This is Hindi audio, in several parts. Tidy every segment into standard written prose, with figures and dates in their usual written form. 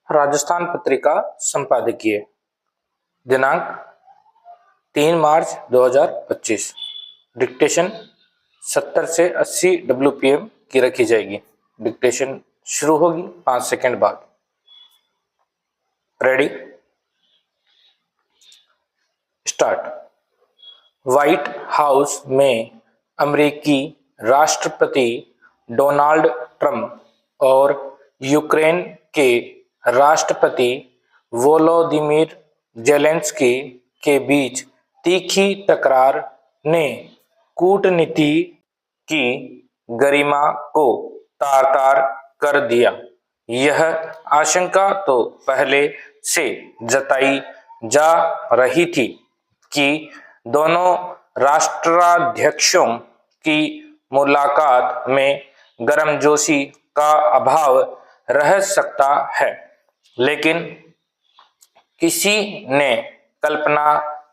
राजस्थान पत्रिका संपादकीय दिनांक 3 मार्च 2025। डिक्टेशन 70 से 80 WPM की रखी जाएगी। डिक्टेशन शुरू होगी 5 सेकंड बाद। Ready, start. व्हाइट हाउस में अमेरिकी राष्ट्रपति डोनाल्ड ट्रंप और यूक्रेन के राष्ट्रपति वोलोदिमीर जेलेंस्की के बीच तीखी तकरार ने कूटनीति की गरिमा को तार-तार कर दिया। यह आशंका तो पहले से जताई जा रही थी कि दोनों राष्ट्राध्यक्षों की मुलाकात में गर्मजोशी का अभाव रह सकता है, लेकिन किसी ने कल्पना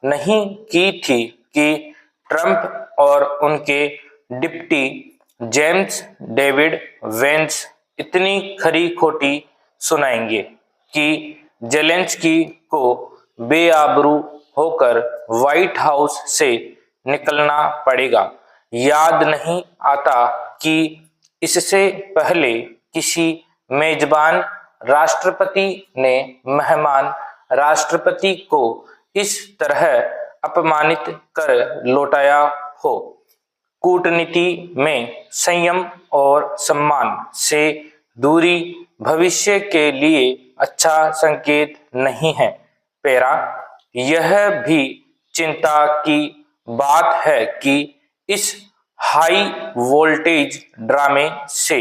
नहीं की थी कि ट्रंप और उनके डिप्टी जेम्स डेविड वेंस इतनी खरी खोटी सुनाएंगे कि जेलेंस्की को बेआबरू होकर व्हाइट हाउस से निकलना पड़ेगा। याद नहीं आता कि इससे पहले किसी मेजबान राष्ट्रपति ने मेहमान राष्ट्रपति को इस तरह अपमानित कर लौटाया हो। कूटनीति में संयम और सम्मान से दूरी भविष्य के लिए अच्छा संकेत नहीं है। पैरा, यह भी चिंता की बात है कि इस हाई वोल्टेज ड्रामे से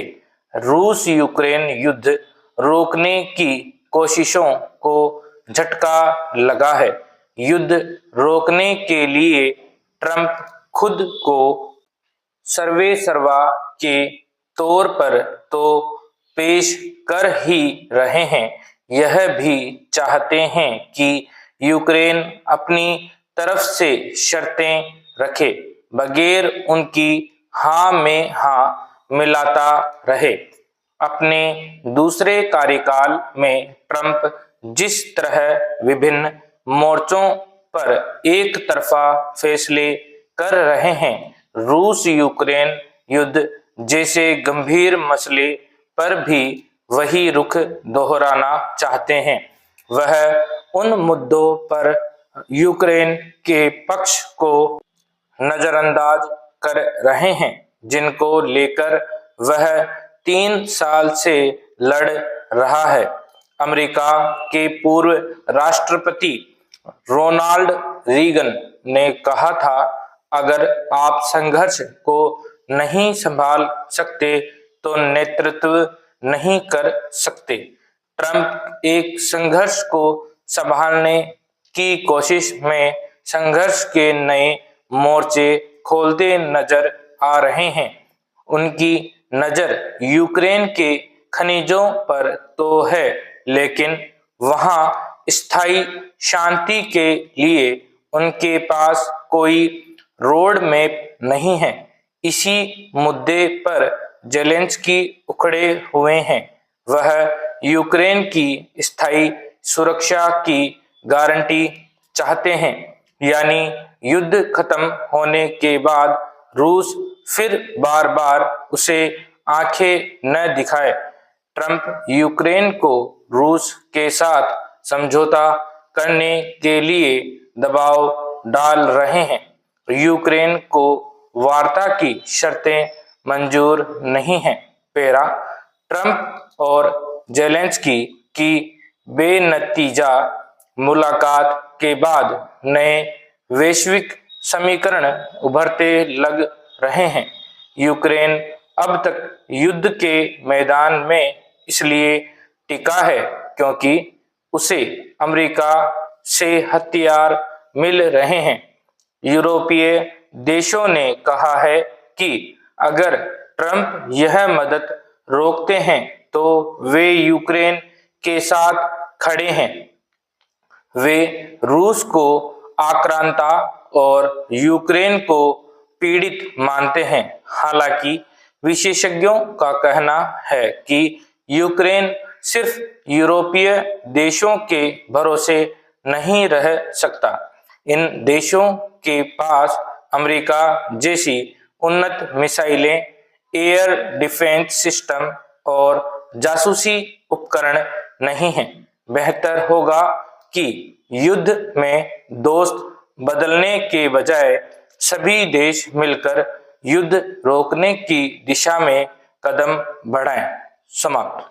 रूस यूक्रेन युद्ध रोकने की कोशिशों को झटका लगा है। युद्ध रोकने के लिए ट्रंप खुद को सर्वेसर्वा के तौर पर तो पेश कर ही रहे हैं, यह भी चाहते हैं कि यूक्रेन अपनी तरफ से शर्तें रखे बगैर उनकी हाँ में हाँ मिलाता रहे। अपने दूसरे कार्यकाल में ट्रंप जिस तरह विभिन्न मोर्चों पर एक तरफा फैसले कर रहे हैं, रूस यूक्रेन युद्ध जैसे गंभीर मसले पर भी वही रुख दोहराना चाहते हैं। वह उन मुद्दों पर यूक्रेन के पक्ष को नजरअंदाज कर रहे हैं जिनको लेकर वह 3 साल से लड़ रहा है। अमेरिका के पूर्व राष्ट्रपति रोनाल्ड रीगन ने कहा था, अगर आप संघर्ष को नहीं संभाल सकते तो नेतृत्व नहीं कर सकते। ट्रंप एक संघर्ष को संभालने की कोशिश में संघर्ष के नए मोर्चे खोलते नजर आ रहे हैं। उनकी नजर यूक्रेन के खनिजों पर तो है, लेकिन वहां स्थायी शांति के लिए उनके पास कोई रोड मैप नहीं है। इसी मुद्दे पर जेलेंस्की उखड़े हुए हैं। वह यूक्रेन की स्थायी सुरक्षा की गारंटी चाहते हैं, यानी युद्ध खत्म होने के बाद रूस फिर बार बार उसे आंखें न दिखाए। ट्रंप यूक्रेन को रूस के साथ समझौता करने के लिए दबाव डाल रहे हैं। यूक्रेन को वार्ता की शर्तें मंजूर नहीं हैं। पैरा, ट्रंप और जेलेंस्की की बेनतीजा मुलाकात के बाद नए वैश्विक समीकरण उभरते लग रहे हैं। यूक्रेन अब तक युद्ध के मैदान में इसलिए टिका है क्योंकि उसे अमेरिका से हथियार मिल रहे हैं। यूरोपीय देशों ने कहा है कि अगर ट्रंप यह मदद रोकते हैं तो वे यूक्रेन के साथ खड़े हैं। वे रूस को आक्रांता और यूक्रेन को पीड़ित मानते हैं। हालांकि विशेषज्ञों का कहना है कि यूक्रेन सिर्फ यूरोपीय देशों के भरोसे नहीं रह सकता। इन देशों के पास अमेरिका जैसी उन्नत मिसाइलें, एयर डिफेंस सिस्टम और जासूसी उपकरण नहीं हैं। बेहतर होगा कि युद्ध में दोस्त बदलने के बजाय सभी देश मिलकर युद्ध रोकने की दिशा में कदम बढ़ाएं। समाप्त।